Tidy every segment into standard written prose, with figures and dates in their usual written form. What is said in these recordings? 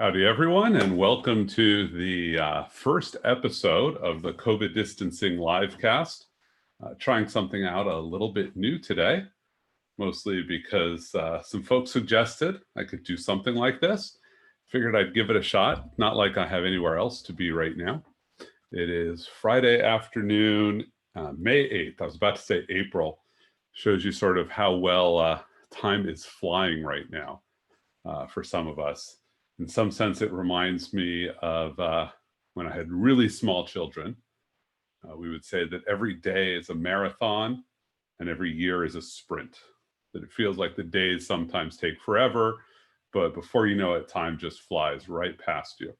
Howdy, everyone, and welcome to the first episode of the COVID Distancing Livecast. Trying something out a little bit new today, mostly because some folks suggested I could do something like this. Figured I'd give it a shot, not like I have anywhere else to be right now. It is Friday afternoon, May 8th. I was about to say April. Shows you sort of how well time is flying right now for some of us. In some sense, it reminds me of when I had really small children. We would say that every day is a marathon and every year is a sprint. That it feels like the days sometimes take forever, but before you know it, time just flies right past you.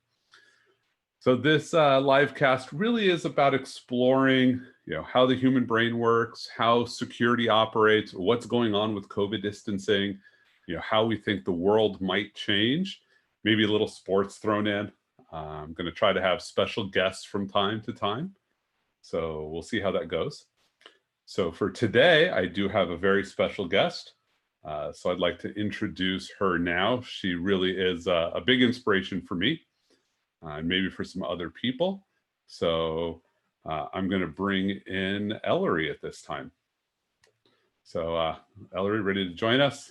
So this live cast really is about exploring, how the human brain works, how security operates, what's going on with COVID distancing, how we think the world might change. Maybe a little sports thrown in. I'm going to try to have special guests from time to time. So we'll see how that goes. So for today, I do have a very special guest. So I'd like to introduce her now. She really is a big inspiration for me and maybe for some other people. So I'm going to bring in Ellery at this time. So Ellery, ready to join us?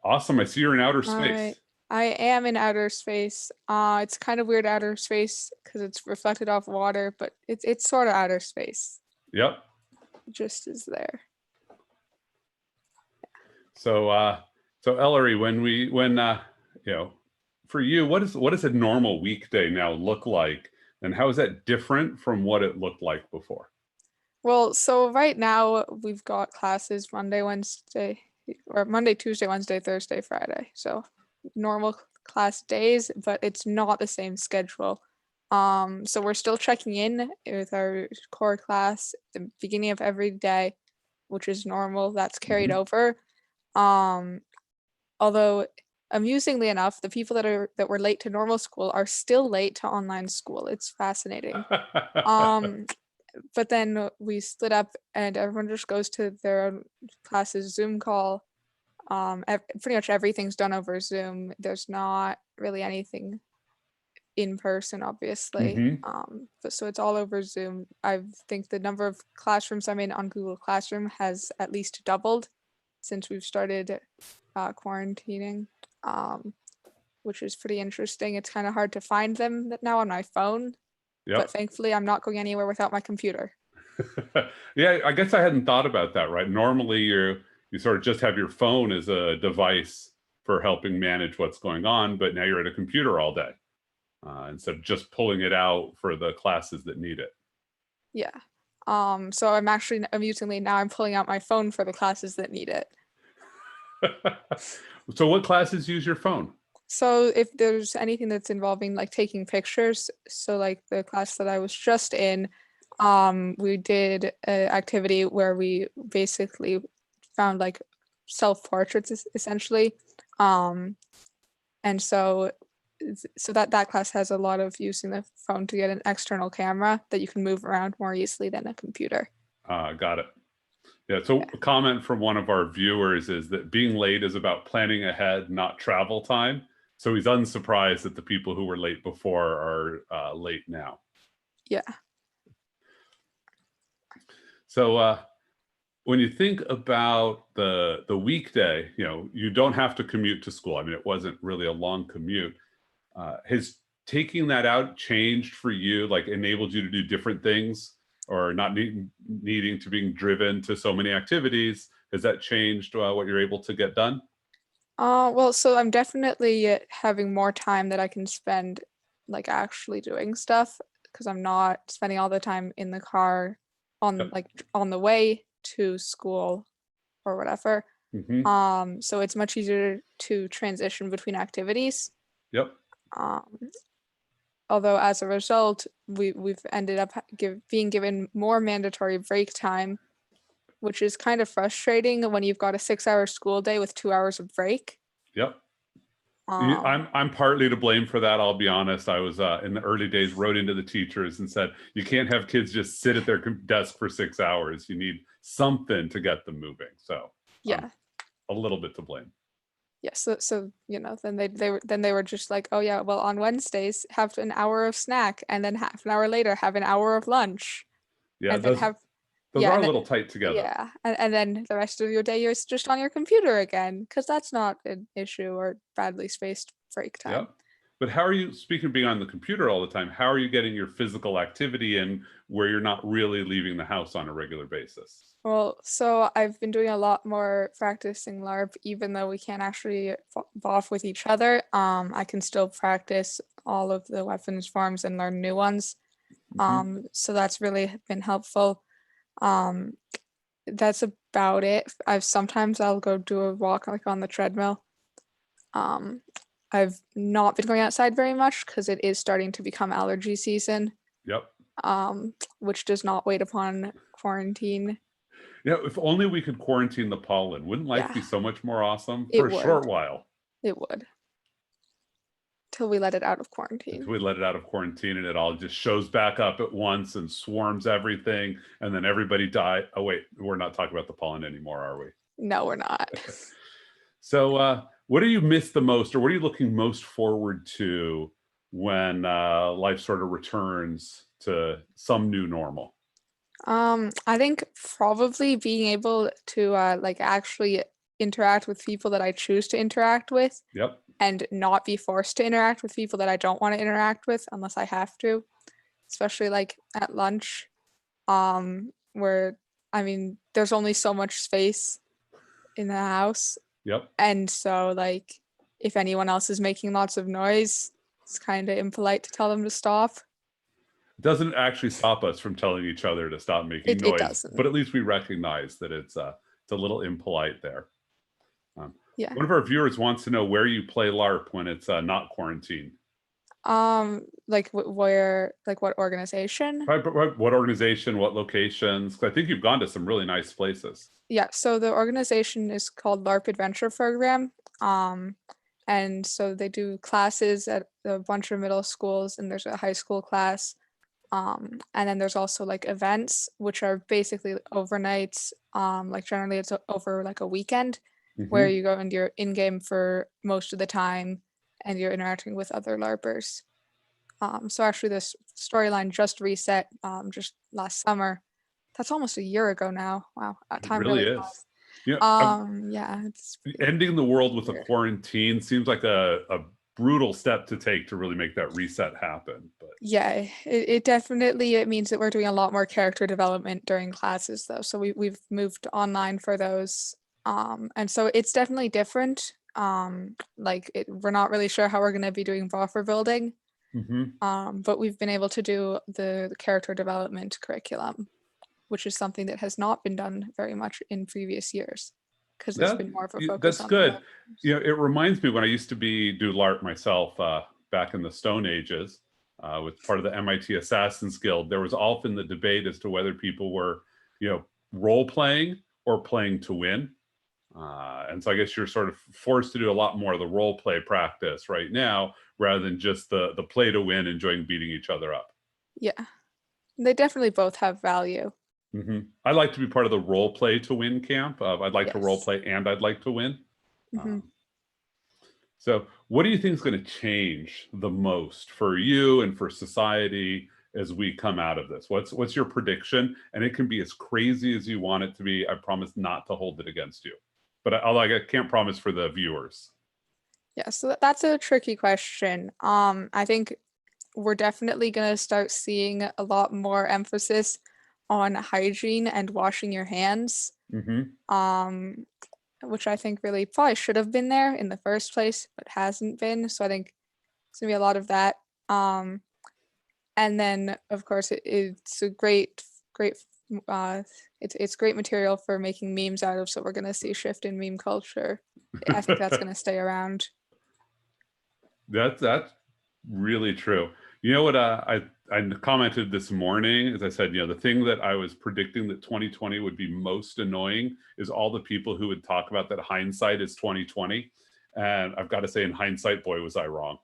Awesome. I see you're in outer space. I am in outer space. It's kind of weird outer space because it's reflected off water, but it's sort of outer space. Yep. It just is there. So Ellery, for you, what does a normal weekday now look like, and how is that different from what it looked like before? Well, so right now we've got classes Monday, Tuesday, Wednesday, Thursday, Friday. So normal class days, but it's not the same schedule. So we're still checking in with our core class at the beginning of every day, which is normal. That's carried over. Although amusingly enough, the people that were late to normal school are still late to online school. It's fascinating. But then we split up and everyone just goes to their own classes Zoom call. Pretty much everything's done over Zoom. There's not really anything in person, obviously. But so it's all over Zoom. I think the number of classrooms I'm in on Google Classroom has at least doubled since we've started quarantining, which is pretty interesting. It's kind of hard to find them now on my phone, but thankfully I'm not going anywhere without my computer. Yeah, I guess I hadn't thought about that, right? Normally you sort of just have your phone as a device for helping manage what's going on, but now you're at a computer all day instead of just pulling it out for the classes that need it. Yeah. So I'm actually, amusingly, now I'm pulling out my phone for the classes that need it. So what classes use your phone? So if there's anything that's involving like taking pictures, so like the class that I was just in, we did an activity where we basically found like self-portraits essentially. And so that class has a lot of using the phone to get an external camera that you can move around more easily than a computer. Got it. Yeah, so a comment from one of our viewers is that being late is about planning ahead, not travel time. So he's unsurprised that the people who were late before are late now. Yeah. So when you think about the weekday, you don't have to commute to school. I mean, it wasn't really a long commute. Has taking that out changed for you, like enabled you to do different things or not needing to being driven to so many activities? Has that changed what you're able to get done? Well, so I'm definitely having more time that I can spend like actually doing stuff because I'm not spending all the time in the car on the way to school or whatever. So it's much easier to transition between activities. Yep. Although as a result, we've ended up being given more mandatory break time, which is kind of frustrating when you've got a 6-hour school day with 2 hours of break. Yep. I'm partly to blame for that. I'll be honest. I was in the early days wrote into the teachers and said, you can't have kids just sit at their desk for 6 hours. You need something to get them moving. So yeah, a little bit to blame. Yeah, so then they were just like, oh yeah, well on Wednesdays have an hour of snack, and then half an hour later have an hour of lunch, Yeah, and then those have those yeah, are a and then, little tight together. yeah, and then the rest of your day you're just on your computer again, because that's not an issue or badly spaced break time. Yep. But how are you, speaking of being on the computer all the time, how are you getting your physical activity in where you're not really leaving the house on a regular basis? Well, so I've been doing a lot more practicing LARP, even though we can't actually off with each other. I can still practice all of the weapons forms and learn new ones. Hmm. So that's really been helpful. Um, that's about it. I'll go do a walk like on the treadmill. Um, I've not been going outside very much because it is starting to become allergy season, Yep. which does not wait upon quarantine. If only we could quarantine the pollen. Wouldn't life Yeah, be so much more awesome for it a short would. while It would. Till we let it out of until quarantine. we let it out of quarantine and it all just shows back up at once and swarms everything and then everybody die? Oh, wait, we're not talking about the pollen anymore, are we? No, we're not. So, what do you miss the most, or what are you looking most forward to when life sort of returns to some new normal? I think probably being able to like actually interact with people that I choose to interact with Yep. and not be forced to interact with people that I don't want to interact with unless I have to, especially like at lunch, where I mean, there's only so much space in the house, Yep. and so like if anyone else is making lots of noise, it's kind of impolite to tell them to stop. It doesn't actually stop us from telling each other to stop making It noise, but doesn't. at least we recognize that it's a little impolite there. Um, Yeah. one of our viewers wants to know where you play LARP when it's not quarantine. Like where, like what organization? Right, but what organization, what locations? 'Cause I think you've gone to some really nice places. Yeah, so the organization is called LARP Adventure Program. Um, and so they do classes at a bunch of middle schools, and there's a high school class. And then there's also like events, which are basically overnights. Like generally it's over like a weekend where Hmm. you go and you're in game for most of the time and you're interacting with other LARPers. So actually this storyline just reset just last summer. That's almost a year ago now. Wow, It time really really is. You know, flies. Yeah, it's ending the world with a weird. quarantine seems like a brutal step to take to really make that reset happen. But Yeah, it definitely it means that we're doing a lot more character development during classes though. So we've moved online for those. And so it's definitely different. We're not really sure how we're going to be doing buffer building. mhm. But we've been able to do the character development curriculum, which is something that has not been done very much in previous years because there's That been more of a focus that's on the good. LARPers. It reminds me when I used to do LARP myself back in the Stone Ages with part of the MIT Assassins Guild. There was often the debate as to whether people were, role playing or playing to win. And so I guess you're sort of forced to do a lot more of the role play practice right now rather than just the play to win, enjoying beating each other up. Yeah, they definitely both have value. I'd like to be part of the role play to win camp. I'd like to role Yes. play and I'd like to win. Hmm. Um, so, what do you think is going to change the most for you and for society as we come out of this? What's your prediction? And it can be as crazy as you want it to be. I promise not to hold it against you, but I can't promise for the viewers. Yeah, so that's a tricky question. I think we're definitely going to start seeing a lot more emphasis on hygiene and washing your hands, Hmm. um, which I think really probably should have been there in the first place, but hasn't been. So I think it's gonna be a lot of that. Um, and then of course it's a great uh, it's great material for making memes out of. So we're gonna see a shift in meme culture. I think that's gonna stay around. That's really true. You know what? I commented this morning, as I said, the thing that I was predicting that 2020 would be most annoying is all the people who would talk about that hindsight is 2020. And I've got to say, in hindsight, boy, was I wrong.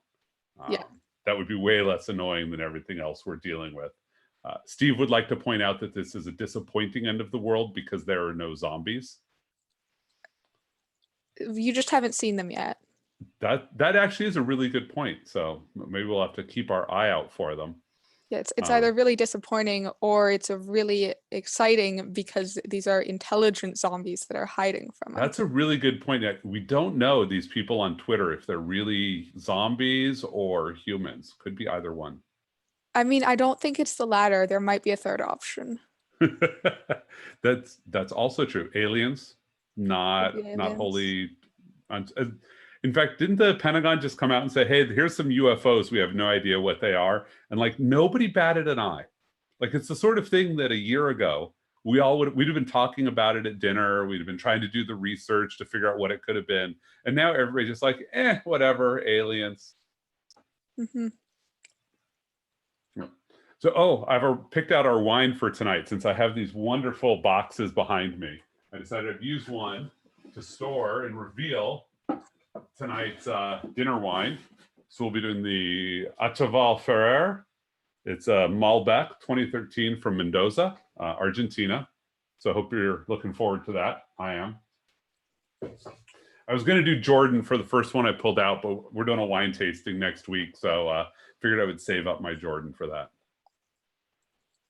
Yeah. That would be way less annoying than everything else we're dealing with. Steve would like to point out that this is a disappointing end of the world because there are no zombies. You just haven't seen them yet. That actually is a really good point. So maybe we'll have to keep our eye out for them. Yeah, it's either really disappointing or it's a really exciting because these are intelligent zombies that are hiding from us. That's a really good point. We don't know these people on Twitter if they're really zombies or humans. Could be either one. I mean, I don't think it's the latter. There might be a third option. That's also true. Aliens, not Aliens. wholly. In fact, didn't the Pentagon just come out and say, "Hey, here's some UFOs. We have no idea what they are," and like nobody batted an eye. Like it's the sort of thing that a year ago we'd have been talking about it at dinner. We'd have been trying to do the research to figure out what it could have been, and now everybody's just like, whatever, aliens. Mm-hmm. So, I've picked out our wine for tonight since I have these wonderful boxes behind me. I decided I'd use one to store and reveal tonight's dinner wine. So we'll be doing the Achaval Ferrer. It's a Malbec 2013 from Mendoza, Argentina. So I hope you're looking forward to that. I am. I was going to do Jordan for the first one I pulled out, but we're doing a wine tasting next week. So figured I would save up my Jordan for that.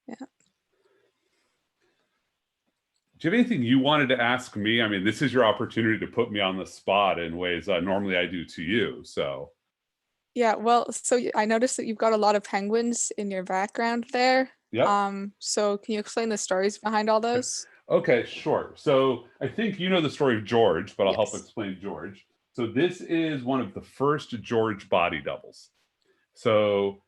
Yeah. Do you have anything you wanted to ask me? I mean, this is your opportunity to put me on the spot in ways normally I do to you. So, yeah, well, so I noticed that you've got a lot of penguins in your background there. yep. So can you explain the stories behind all those? Okay, sure. So I think you know the story of George, but I'll help Yes. explain George. So this is one of the first George body doubles. So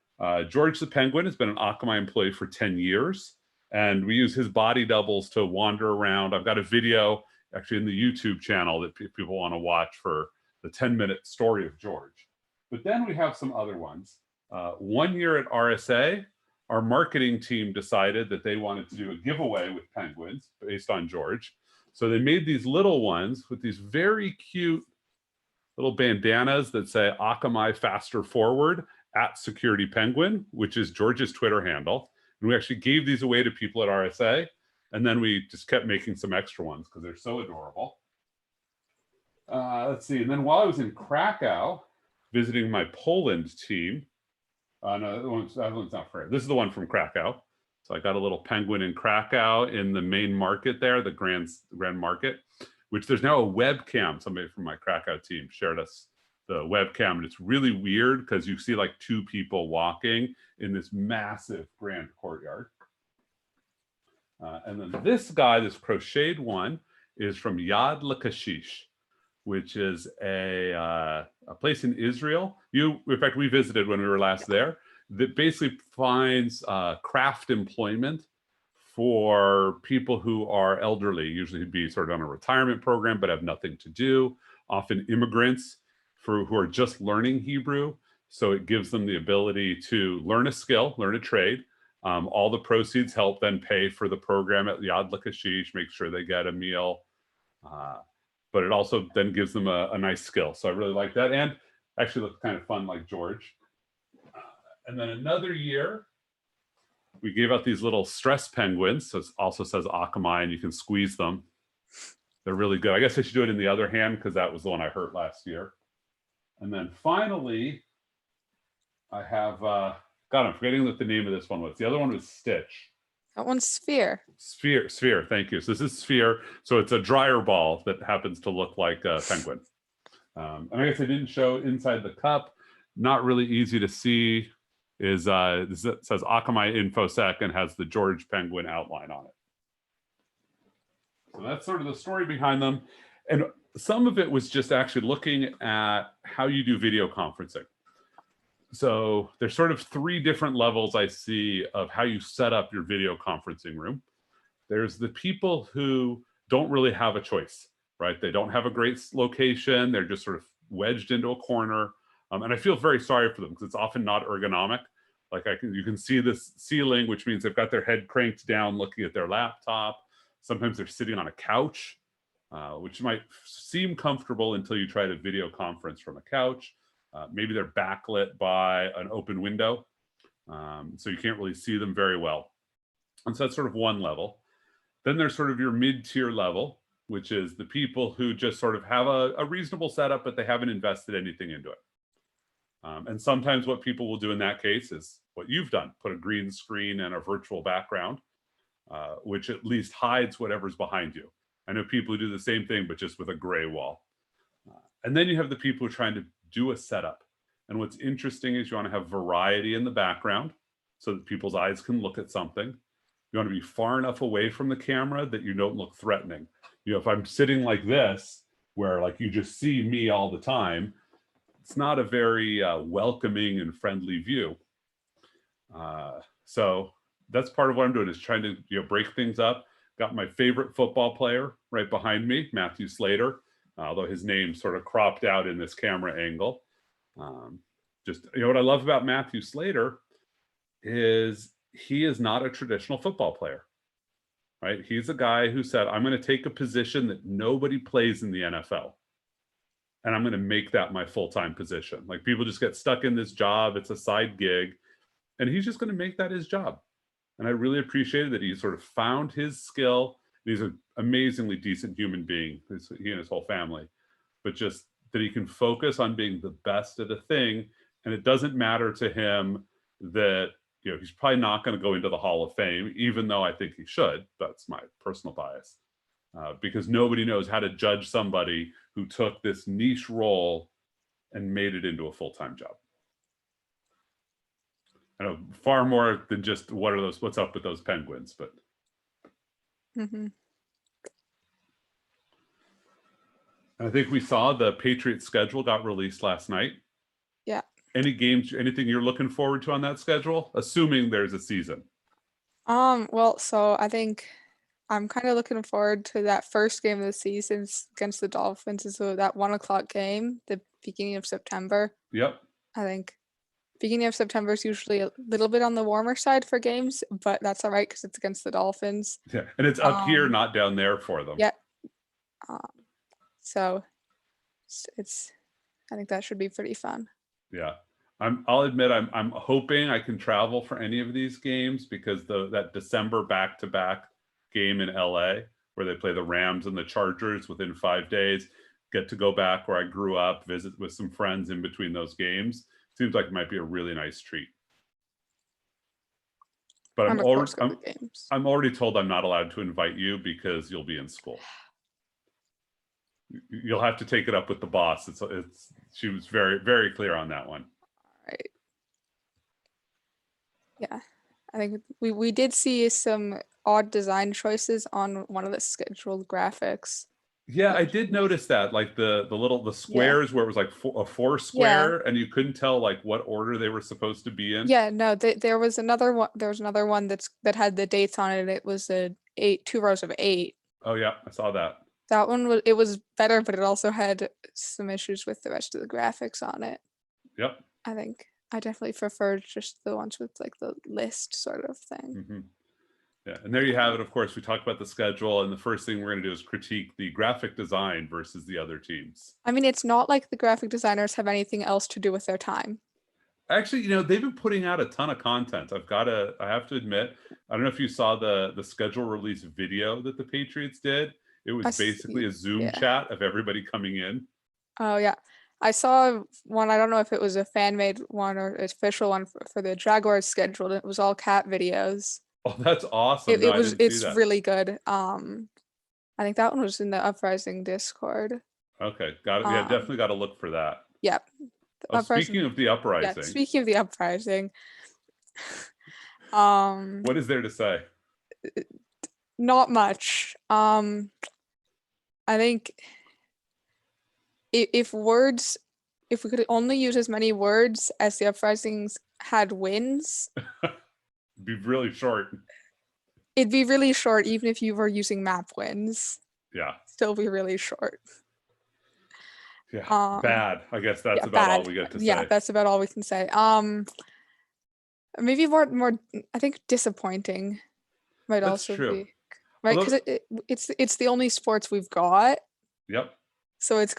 George the penguin has been an Akamai employee for 10 years. And we use his body doubles to wander around. I've got a video actually in the YouTube channel that people want to watch for the 10-minute story of George. But then we have some other ones. 1 year at RSA, our marketing team decided that they wanted to do a giveaway with penguins based on George. So they made these little ones with these very cute little bandanas that say Akamai Faster Forward at Security Penguin, which is George's Twitter handle. And we actually gave these away to people at RSA. And then we just kept making some extra ones because they're so adorable. Let's see. And then while I was in Krakow visiting my Poland team, no, that one's not fair. This is the one from Krakow. So I got a little penguin in Krakow in the main market there, the Grand Market, which there's now a webcam. Somebody from my Krakow team shared us the webcam, and it's really weird because you see like two people walking in this massive grand courtyard. And then this guy, this crocheted one, is from Yad Lakashish, which is a place in Israel. In fact, we visited when we were last there, that basically finds craft employment for people who are elderly, usually who'd be sort of on a retirement program but have nothing to do, often immigrants who are just learning Hebrew. So it gives them the ability to learn a skill, learn a trade. All the proceeds help then pay for the program at Yad Lakashish, make sure they get a meal. But it also then gives them a nice skill. So I really like that. And actually looks kind of fun like George. And then another year, we gave out these little stress penguins. So it also says Akamai, and you can squeeze them. They're really good. I guess I should do it in the other hand because that was the one I hurt last year. And then finally, I have, God, I'm forgetting what the name of this one was. The other one was Stitch. That one's Sphere. Sphere, thank you. So this is Sphere. So it's a dryer ball that happens to look like a penguin. And I guess I didn't show inside the cup. Not really easy to see. It says Akamai InfoSec and has the George Penguin outline on it. So that's sort of the story behind them. And some of it was just actually looking at how you do video conferencing. So there's sort of three different levels I see of how you set up your video conferencing room. There's the people who don't really have a choice, right? They don't have a great location. They're just sort of wedged into a corner. And I feel very sorry for them because it's often not ergonomic. Like you can see this ceiling, which means they've got their head cranked down looking at their laptop. Sometimes they're sitting on a couch, which might seem comfortable until you try to video conference from a couch. Maybe they're backlit by an open window, so you can't really see them very well. And so that's sort of one level. Then there's sort of your mid-tier level, which is the people who just sort of have a reasonable setup, but they haven't invested anything into it. And sometimes what people will do in that case is what you've done, put a green screen and a virtual background, which at least hides whatever's behind you. I know people who do the same thing, but just with a gray wall. And then you have the people who are trying to do a setup. And what's interesting is you want to have variety in the background so that people's eyes can look at something. You want to be far enough away from the camera that you don't look threatening. If I'm sitting like this, where like you just see me all the time, it's not a very welcoming and friendly view. So that's part of what I'm doing, is trying to break things up. Got my favorite football player right behind me, Matthew Slater, although his name's sort of cropped out in this camera angle. Just what I love about Matthew Slater is he is not a traditional football player, right? He's a guy who said, I'm going to take a position that nobody plays in the NFL, and I'm going to make that my full-time position. Like, people just get stuck in this job. It's a side gig, and he's just going to make that his job. And I really appreciated that he sort of found his skill. He's an amazingly decent human being, he and his whole family, but just that he can focus on being the best at a thing. And it doesn't matter to him that, he's probably not going to go into the Hall of Fame, even though I think he should. That's my personal bias, because nobody knows how to judge somebody who took this niche role and made it into a full-time job. I know far more than just what's up with those Penguins, but. I think we saw the Patriots schedule got released last night. Yeah. Any games, anything you're looking forward to on that schedule, assuming there's a season? Well, so I think I'm kind of looking forward to that first game of the season against the Dolphins. So that 1:00 game, the beginning of September. Yep. I think beginning of September is usually a little bit on the warmer side for games, but that's all right because it's against the Dolphins. Yeah, and it's up here, not down there for them. Yeah. So I think that should be pretty fun. Yeah. I'll admit I'm hoping I can travel for any of these games, because that December back-to-back game in LA where they play the Rams and the Chargers within 5 days, get to go back where I grew up, visit with some friends in between those games. Seems like it might be a really nice treat. But I'm already told I'm not allowed to invite you because you'll be in school. You'll have to take it up with the boss. She was very, very clear on that one. Right. Yeah, I think we did see some odd design choices on one of the scheduled graphics. Yeah, I did notice that, like the squares where it was like a four square, and you couldn't tell like what order they were supposed to be in. Yeah, no, there was another one. There was another one that had the dates on it. And it was 2 rows of 8. Oh yeah, I saw that. That one was better, but it also had some issues with the rest of the graphics on it. Yep. I think I definitely preferred just the ones with like the list sort of thing. Mm-hmm. Yeah, and there you have it. Of course, we talked about the schedule, and the first thing we're going to do is critique the graphic design versus the other teams. I mean, it's not like the graphic designers have anything else to do with their time. Actually, they've been putting out a ton of content. I have to admit, I don't know if you saw the schedule release video that the Patriots did. It was basically a Zoom chat of everybody coming in. Oh yeah, I saw one. I don't know if it was a fan-made one or an official one for the Jaguars schedule. It was all cat videos. Oh, that's awesome. It's really good. I think that one was in the Uprising Discord. Okay, got it. Yeah, definitely got to look for that. Yep. Speaking of the Uprising. Yeah, speaking of the Uprising. What is there to say? Not much. I think if we could only use as many words as the Uprisings had wins, it'd be really short. It'd be really short, even if you were using map wins. Yeah. Still be really short. Yeah. Bad. I guess that's about all we get to say. Yeah, that's about all we can say. Maybe more. I think disappointing might that's also true. be right, because it's the only sports we've got. Yep. So it's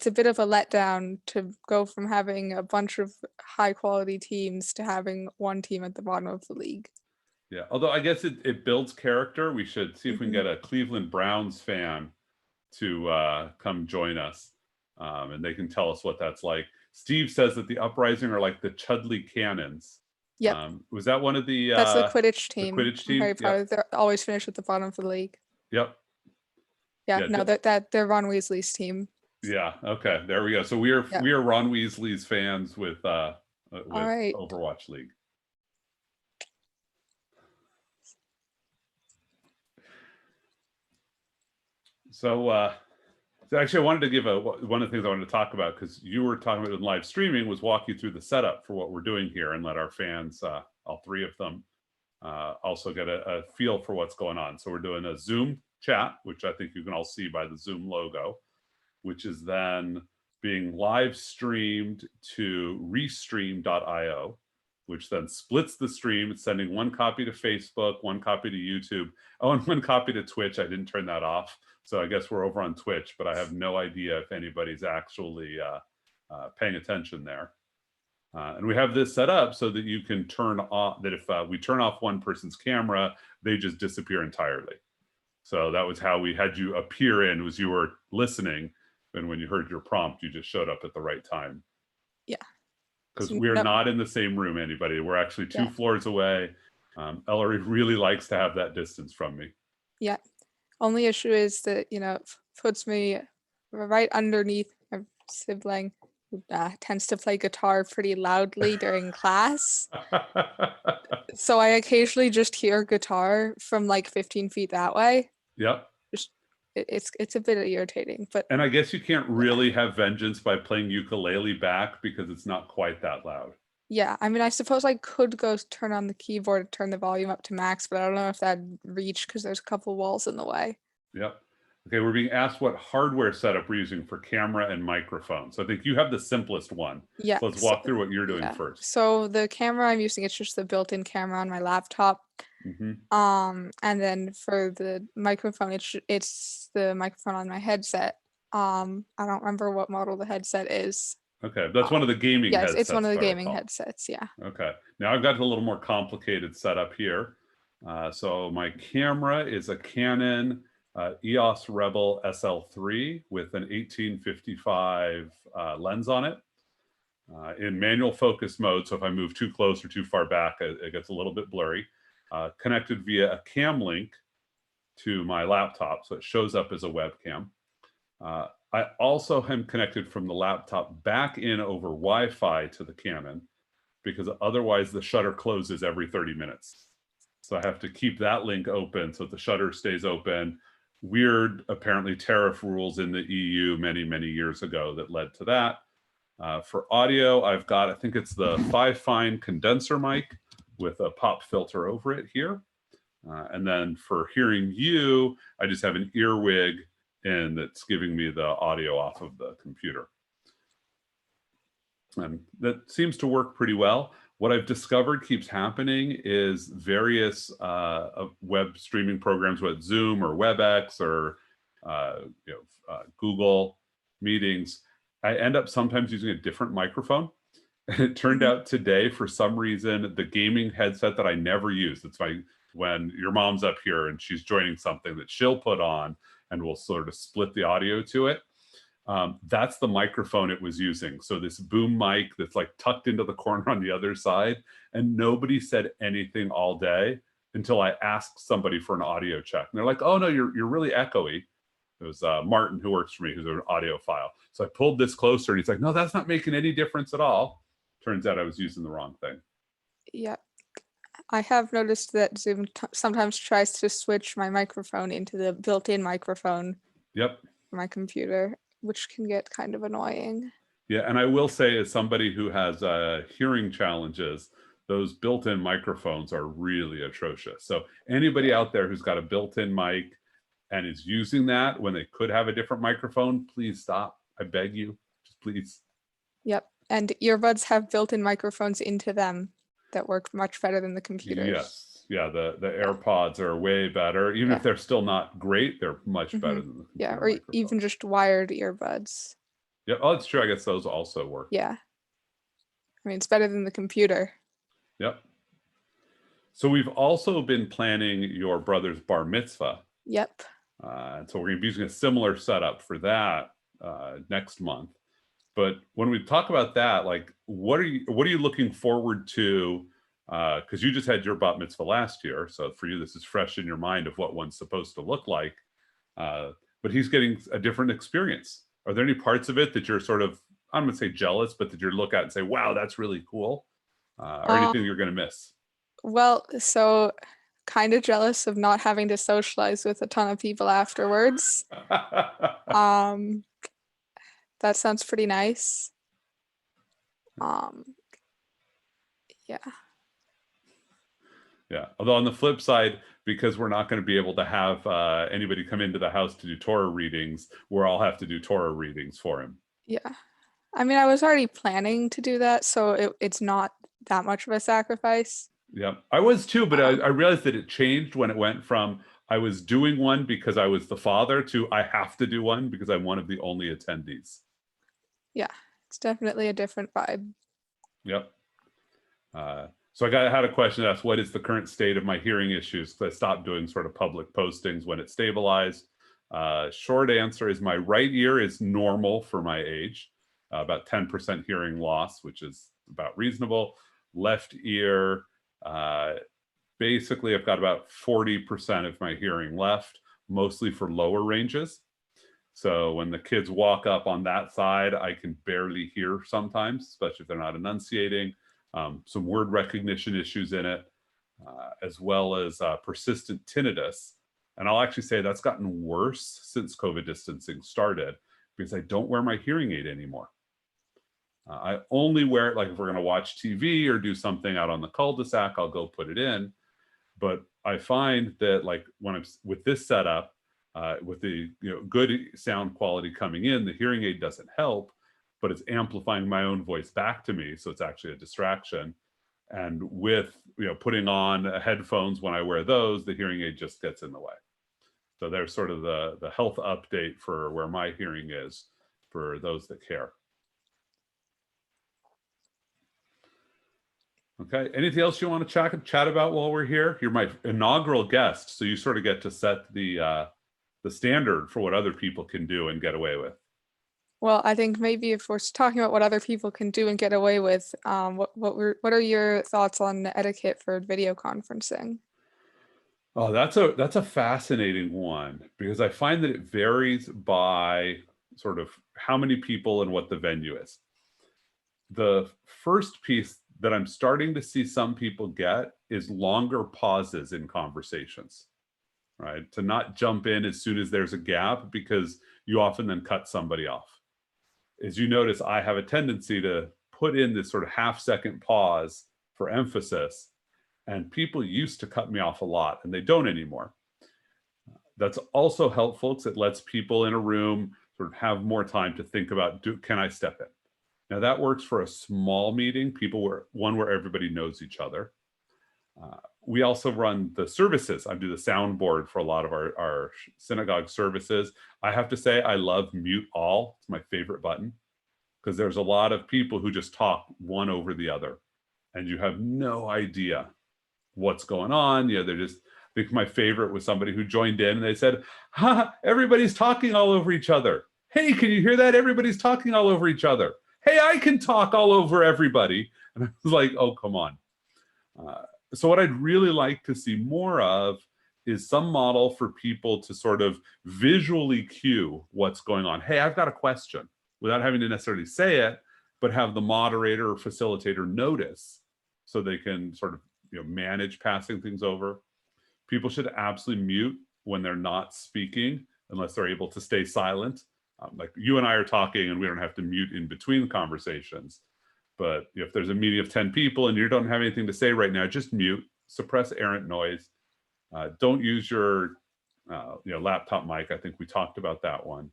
a bit of a letdown to go from having a bunch of high quality teams to having one team at the bottom of the league. Yeah, although I guess it builds character. We should see if we can get a Cleveland Browns fan to come join us, and they can tell us what that's like. Steve says that the Uprising are like the Chudley Cannons. Yep. Was that one of the That's the Quidditch team. Quidditch from team? Harry Potter. Yep. They're always finished at the bottom of the league. Yep. Yeah, no, they're Ron Weasley's team. Yeah. Okay. There we go. So we are Ron Weasley's fans with right. Overwatch League. So actually, I wanted to give one of the things I wanted to talk about, because you were talking about in live streaming, was walk you through the setup for what we're doing here and let our fans, all three of them, also get a feel for what's going on. So we're doing a Zoom chat, which I think you can all see by the Zoom logo, which is then being live streamed to restream.io, which then splits the stream. It's sending one copy to Facebook, one copy to YouTube, and one copy to Twitch. I didn't turn that off, so I guess we're over on Twitch, but I have no idea if anybody's actually paying attention there. And we have this set up so that you can turn off, that if we turn off one person's camera, they just disappear entirely. So that was how we had you appear in, was you were listening, and when you heard your prompt, you just showed up at the right time. Yeah. Because we're not in the same room, anybody. We're actually two floors away. Ellery really likes to have that distance from me. Yeah. Only issue is that, it puts me right underneath my sibling, who tends to play guitar pretty loudly during class. So I occasionally just hear guitar from like 15 feet that way. Yep. It's a bit irritating, and I guess you can't really have vengeance by playing ukulele back, because it's not quite that loud. Yeah, I mean, I suppose I could go turn on the keyboard, turn the volume up to max, but I don't know if that'd reach because there's a couple walls in the way. Yep. Okay, we're being asked what hardware setup we're using for camera and microphone. So I think you have the simplest one. Yeah. So let's walk through what you're doing first. So the camera I'm using, it's just the built-in camera on my laptop. And then for the microphone, it's the microphone on my headset. I don't remember what model the headset is. Okay, that's one of the gaming headsets. Yes, it's one of the gaming headsets, yeah. Okay, now I've got a little more complicated setup here. So my camera is a Canon EOS Rebel SL3 with an 1855 lens on it, in manual focus mode. So if I move too close or too far back, it gets a little bit blurry. Connected via a cam link to my laptop, so it shows up as a webcam. I also am connected from the laptop back in over Wi-Fi to the Canon, because otherwise the shutter closes every 30 minutes. So I have to keep that link open so the shutter stays open. Weird, apparently, tariff rules in the EU many, many years ago that led to that. For audio, I've got, I think it's the 5-fine condenser mic with a pop filter over it here. And then for hearing you, I just have an earwig in that's giving me the audio off of the computer. And that seems to work pretty well. What I've discovered keeps happening is various web streaming programs, whether Zoom or WebEx or Google Meetings, I end up sometimes using a different microphone. And it turned out today, for some reason, the gaming headset that I never use, it's when your mom's up here and she's joining something that she'll put on and we'll sort of split the audio to it. That's the microphone it was using. So this boom mic that's like tucked into the corner on the other side, and nobody said anything all day until I asked somebody for an audio check. And they're like, oh no, you're really echoey. It was Martin, who works for me, who's an audiophile. So I pulled this closer and he's like, no, that's not making any difference at all. Turns out I was using the wrong thing. Yeah. I have noticed that Zoom sometimes tries to switch my microphone into the built-in microphone. Yep. For my computer, which can get kind of annoying. Yeah, and I will say, as somebody who has hearing challenges, those built-in microphones are really atrocious. So anybody out there who's got a built-in mic and is using that when they could have a different microphone, please stop. I beg you, just please. Yep, and earbuds have built-in microphones into them that work much better than the computers. Yes, yeah, the AirPods are way better. Even if they're still not great, they're much better than the computer or even just wired earbuds. Yeah, oh, that's true. I guess those also work. Yeah, I mean, it's better than the computer. Yep. So we've also been planning your brother's bar mitzvah. Yep. And so we're going to be using a similar setup for that next month. But when we talk about that, like, what are you looking forward to? Because you just had your bat mitzvah last year, so for you this is fresh in your mind of what one's supposed to look like. But he's getting a different experience. Are there any parts of it that you're sort of, I'm going to say jealous, but that you look at and say, "Wow, that's really cool," or anything you're going to miss? Well, so kind of jealous of not having to socialize with a ton of people afterwards. That sounds pretty nice. Yeah. Yeah. Although on the flip side, because we're not going to be able to have anybody come into the house to do Torah readings, we'll all have to do Torah readings for him. Yeah. I mean, I was already planning to do that, so it's not that much of a sacrifice. Yeah, I was too, but I realized that it changed when it went from I was doing one because I was the father to I have to do one because I'm one of the only attendees. Yeah, it's definitely a different vibe. Yep. So I had a question asked, what is the current state of my hearing issues? Because I stopped doing sort of public postings when it stabilized. Short answer is my right ear is normal for my age, about 10% hearing loss, which is about reasonable. Left ear, basically I've got about 40% of my hearing left, mostly for lower ranges. So when the kids walk up on that side, I can barely hear sometimes, especially if they're not enunciating. Some word recognition issues in it, as well as persistent tinnitus. And I'll actually say that's gotten worse since COVID distancing started because I don't wear my hearing aid anymore. I only wear it like if we're going to watch TV or do something out on the cul-de-sac, I'll go put it in. But I find that like when I'm with this setup, with the good sound quality coming in, the hearing aid doesn't help, but it's amplifying my own voice back to me, so it's actually a distraction. And with putting on headphones when I wear those, the hearing aid just gets in the way. So there's sort of the health update for where my hearing is for those that care. Okay, anything else you want to chat about while we're here? You're my inaugural guest, so you sort of get to set the standard for what other people can do and get away with. Well, I think maybe if we're talking about what other people can do and get away with, what are your thoughts on etiquette for video conferencing? Oh, that's a fascinating one because I find that it varies by sort of how many people and what the venue is. The first piece that I'm starting to see some people get is longer pauses in conversations, right? To not jump in as soon as there's a gap because you often then cut somebody off. As you notice, I have a tendency to put in this sort of half-second pause for emphasis, and people used to cut me off a lot, and they don't anymore. That's also helpful because it lets people in a room sort of have more time to think about, can I step in? Now that works for a small meeting, one where everybody knows each other. We also run the services. I do the soundboard for a lot of our synagogue services. I have to say, I love mute all. It's my favorite button because there's a lot of people who just talk one over the other and you have no idea what's going on. I think my favorite was somebody who joined in and they said, everybody's talking all over each other. Hey, can you hear that? Everybody's talking all over each other. Hey, I can talk all over everybody. And I was like, oh, come on. So what I'd really like to see more of is some model for people to sort of visually cue what's going on. Hey, I've got a question without having to necessarily say it, but have the moderator or facilitator notice so they can sort of manage passing things over. People should absolutely mute when they're not speaking unless they're able to stay silent. Like you and I are talking and we don't have to mute in between conversations. But if there's a meeting of 10 people and you don't have anything to say right now, just mute, suppress errant noise. Don't use your laptop mic. I think we talked about that one.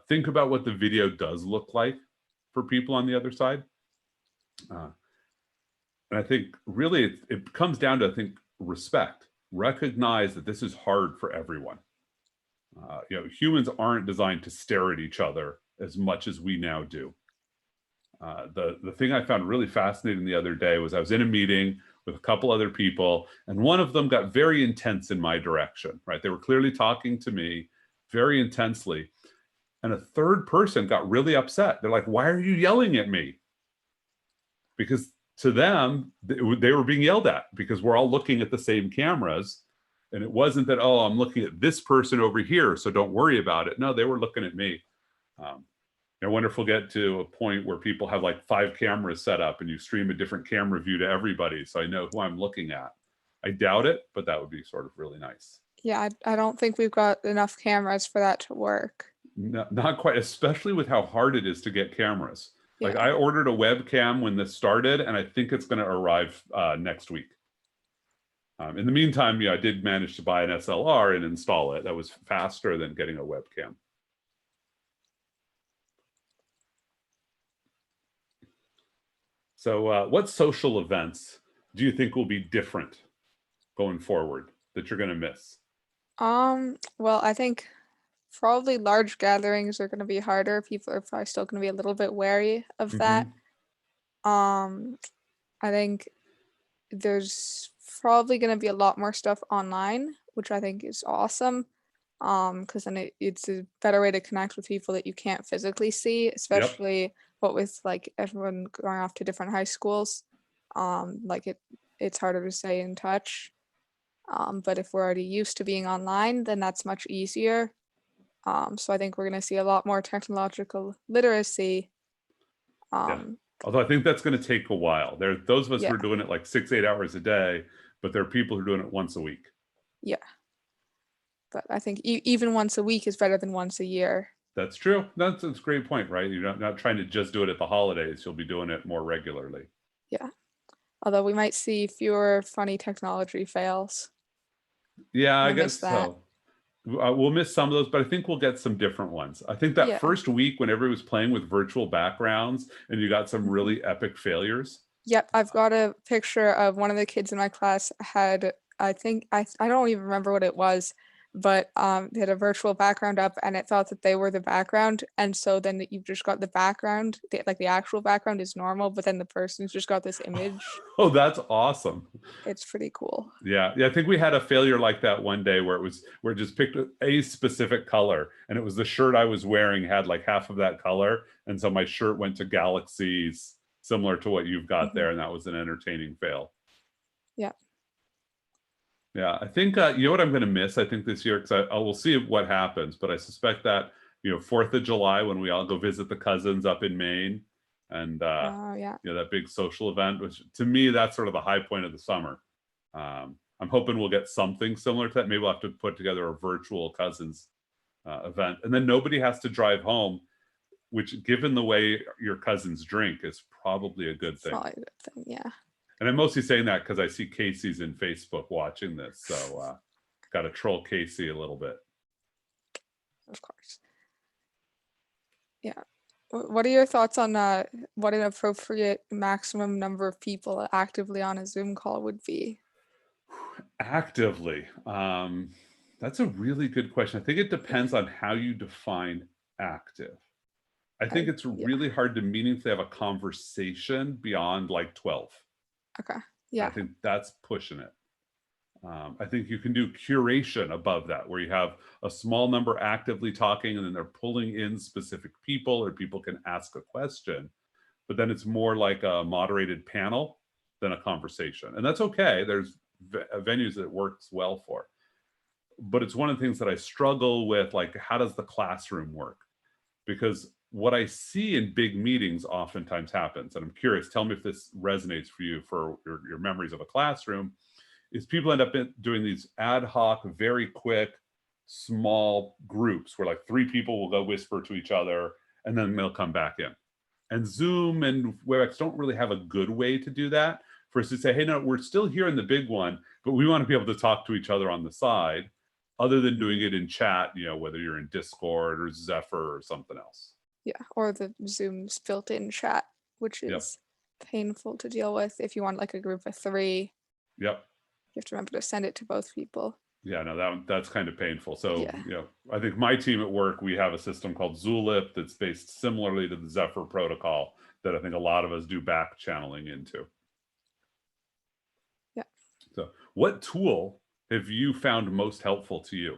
Think about what the video does look like for people on the other side. And I think really it comes down to, respect. Recognize that this is hard for everyone. Humans aren't designed to stare at each other as much as we now do. The thing I found really fascinating the other day was I was in a meeting with a couple other people, and one of them got very intense in my direction, right? They were clearly talking to me very intensely. And a third person got really upset. They're like, why are you yelling at me? Because to them, they were being yelled at because we're all looking at the same cameras. And it wasn't that, oh, I'm looking at this person over here, so don't worry about it. No, they were looking at me. I wonder if we'll get to a point where people have like 5 cameras set up and you stream a different camera view to everybody so I know who I'm looking at. I doubt it, but that would be sort of really nice. Yeah, I don't think we've got enough cameras for that to work. Not quite, especially with how hard it is to get cameras. Like Yeah. I ordered a webcam when this started, and I think it's going to arrive next week. In the meantime, I did manage to buy an SLR and install it. That was faster than getting a webcam. So what social events do you think will be different going forward that you're going to miss? Well, I think probably large gatherings are going to be harder. People are probably still going to be a little bit wary of that. I think there's probably going to be a lot more stuff online, which I think is awesome. Because then it's a better way to connect with people that you can't physically see, especially what with like everyone going off to different high schools. Like it's harder to stay in touch. But if we're already used to being online, then that's much easier. So I think we're going to see a lot more technological literacy. Yeah. Although I think that's going to take a while. There are those of us who are doing it like 6-8 hours a day, but there are people who are doing it once a week. Yeah. But I think even once a week is better than once a year. That's true. That's a great point, right? You're not trying to just do it at the holidays. You'll be doing it more regularly. Yeah. Although we might see fewer funny technology fails. Yeah, I guess so. We'll miss some of those, but I think we'll get some different ones. I think that first week when everybody was playing with virtual backgrounds and you got some really epic failures. Yep, I've got a picture of one of the kids in my class had, I think, I don't even remember what it was, but they had a virtual background up and it thought that they were the background. And so then you've just got the background, like the actual background is normal, but then the person's just got this image. Oh, that's awesome. It's pretty cool. Yeah. I think we had a failure like that one day where it just picked a specific color, and it was the shirt I was wearing had like half of that color. And so my shirt went to galaxies similar to what you've got there. And that was an entertaining fail. Yeah. Yeah, I think, you know what I'm going to miss, I think, this year, because I will see what happens, but I suspect that, 4th of July, when we all go visit the cousins up in Maine, and, that big social event, which to me, that's sort of the high point of the summer. I'm hoping we'll get something similar to that. Maybe we'll have to put together a virtual cousins event, and then nobody has to drive home, which, given the way your cousins drink, is probably a good thing. Probably a good thing, yeah. And I'm mostly saying that because I see Casey's in Facebook watching this, so got to troll Casey a little bit. Of course. Yeah. What are your thoughts on what an appropriate maximum number of people actively on a Zoom call would be? Actively, that's a really good question. I think it depends on how you define active. I think it's really hard to meaningfully have a conversation beyond like 12. Okay. Yeah. I think that's pushing it. I think you can do curation above that, where you have a small number actively talking and then they're pulling in specific people, or people can ask a question, but then it's more like a moderated panel than a conversation. And that's okay. There's venues that it works well for. But it's one of the things that I struggle with, like, how does the classroom work? Because what I see in big meetings oftentimes happens, and I'm curious, tell me if this resonates for you, for your memories of a classroom, is people end up doing these ad hoc, very quick, small groups where like 3 people will go whisper to each other and then they'll come back in. And Zoom and WebEx don't really have a good way to do that, for us to say, hey, no, we're still here in the big one, but we want to be able to talk to each other on the side, other than doing it in chat, whether you're in Discord or Zephyr or something else. Yeah, or the Zoom's built-in chat, which is painful to deal with if you want like a group of 3. Yep. You have to remember to send it to both people. Yeah, no, that's kind of painful. So, I think my team at work, we have a system called Zulip that's based similarly to the Zephyr protocol that I think a lot of us do back channeling into. What tool have you found most helpful to you?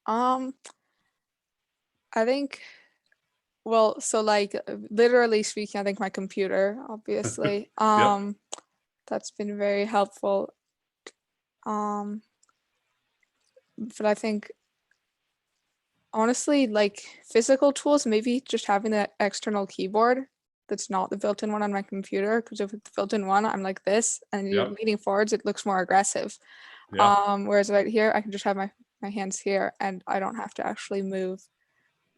I think, well, so like literally speaking, I think my computer, obviously. Yep, That's been very helpful. Um, but I think honestly, like physical tools, maybe just having that external keyboard that's not the built-in one on my computer. Because if it's the built-in one, I'm like this, and you're yep, leaning forwards, it looks more aggressive. yeah, Whereas right here, I can just have my hands here, and I don't have to actually move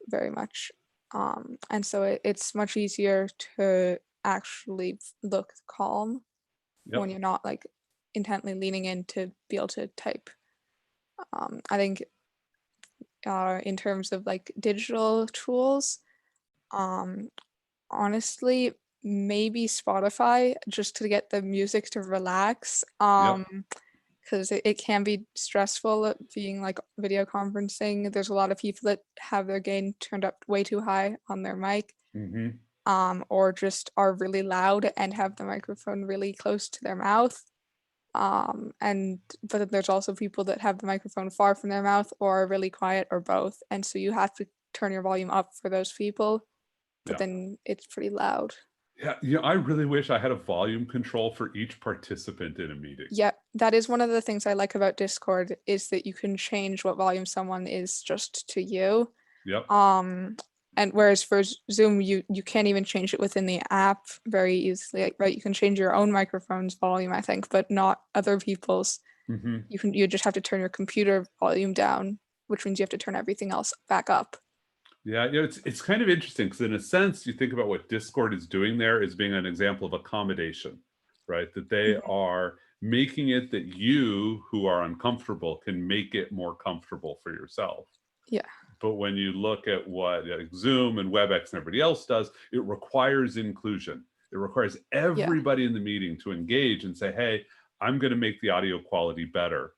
very much. And so it's much easier to actually look calm when yep, you're not like intently leaning in to be able to type. I think in terms of like digital tools, um, honestly, maybe Spotify just to get the music to relax. yep, Because it can be stressful being like video conferencing. There's a lot of people that have their gain turned up way too high on their mic, mm-hmm, or just are really loud and have the microphone really close to their mouth. And but then there's also people that have the microphone far from their mouth or are really quiet or both. And so you have to turn your volume up for those people, but yeah. then it's pretty loud. Yeah, I really wish I had a volume control for each participant in a meeting. Yeah, that is one of the things I like about Discord is that you can change what volume someone is just to you. Yep, Um, and whereas for Zoom, you can't even change it within the app very easily, like, right? You can change your own microphone's volume, I think, but not other people's. mm-hmm. You just have to turn your computer volume down, which means you have to turn everything else back up. Yeah, it's kind of interesting because in a sense, you think about what Discord is doing there as being an example of accommodation, right? That they Mhm. are making it that you who are uncomfortable can make it more comfortable for yourself. Yeah, But when you look at what Zoom and WebEx and everybody else does, it requires inclusion. It requires yeah, everybody in the meeting to engage and say, hey, I'm going to make the audio quality better.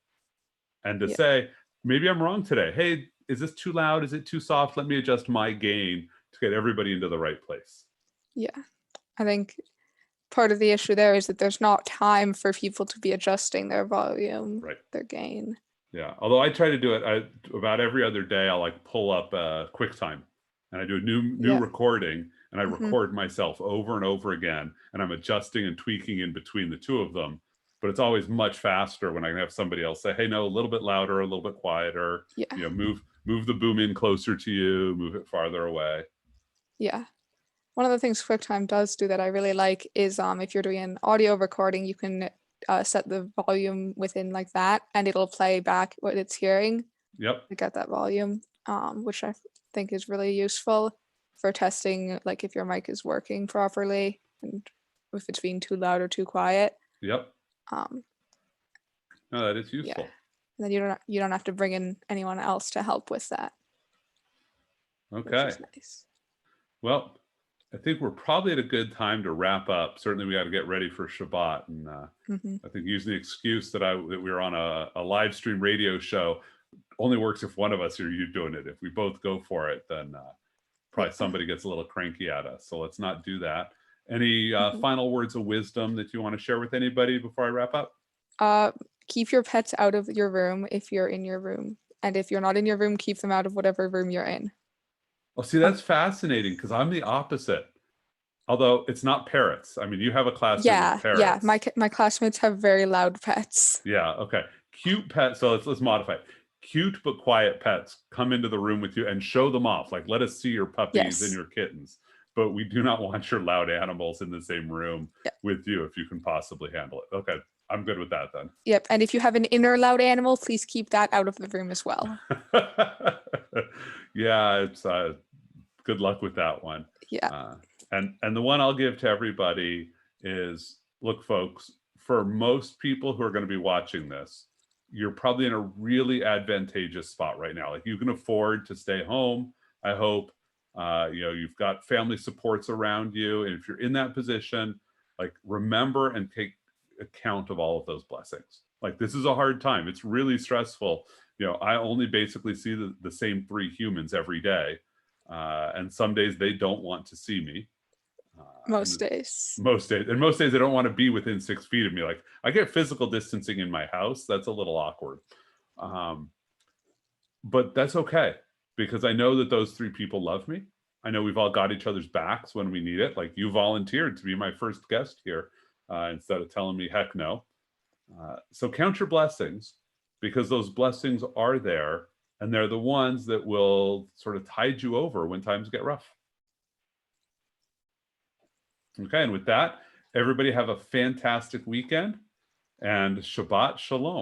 And to yeah, say, maybe I'm wrong today. Hey, is this too loud? Is it too soft? Let me adjust my gain to get everybody into the right place. yeah. I think part of the issue there is that there's not time for people to be adjusting their volume, Right. their gain. Yeah. Although I try to do it about every other day, I'll like pull up QuickTime and I do a new Yeah. recording and I Hmm. record myself over and over again. And I'm adjusting and tweaking in between the two of them. But it's always much faster when I can have somebody else say, hey, no, a little bit louder, a little bit quieter, Yeah. move the boom in closer to you, move it farther away. Yeah. One of the things QuickTime does do that I really like is if you're doing an audio recording, you can set the volume within like that, and it'll play back what it's hearing Yep. to get that volume, which I think is really useful for testing, like if your mic is working properly and if it's being too loud or too quiet. Yep. Um, No, that is yeah, useful. and then you don't have to bring in anyone else to help with that, which Okay. is nice. Well, I think we're probably at a good time to wrap up. Certainly, we got to get ready for Shabbat, and Hmm. I think using the excuse that we were on a live stream radio show only works if one of us are you doing it. If we both go for it, then probably Yeah. somebody gets a little cranky at us. So let's not do that. Any Hmm. final words of wisdom that you want to share with anybody before I wrap up? Uh, Keep your pets out of your room if you're in your room, and if you're not in your room, keep them out of whatever room you're in. Oh, see, Um, that's fascinating because I'm the opposite. Although it's not parrots. I mean, you have a classmate with yeah, yeah. parrots. My classmates have very loud pets. Yeah, okay. Cute pets. So let's modify it. Cute but quiet pets come into the room with you and show them off. Like, let us see your puppies and Yes. your kittens. But we do not want your loud animals in the same room Yeah. with you if you can possibly handle it. Okay, I'm good with that then. Yep. And if you have an inner loud animal, please keep that out of the room as well. Yeah, it's good luck with that one. Yeah. Uh, and the one I'll give to everybody is, look, folks, for most people who are going to be watching this, you're probably in a really advantageous spot right now. Like, you can afford to stay home. I hope you've got family supports around you, and if you're in that position, like, remember and take account of all of those blessings. Like, this is a hard time. It's really stressful. I only basically see the same three humans every day, and some days they don't want to see me. Most days. Most days. And most days I don't want to be within 6 feet of me. Like I get physical distancing in my house. That's a little awkward. Um, but that's okay because I know that those 3 people love me. I know we've all got each other's backs when we need it. Like you volunteered to be my first guest here instead of telling me heck no. So count your blessings because those blessings are there and they're the ones that will sort of tide you over when times get rough. Okay, and with that, everybody have a fantastic weekend and Shabbat Shalom.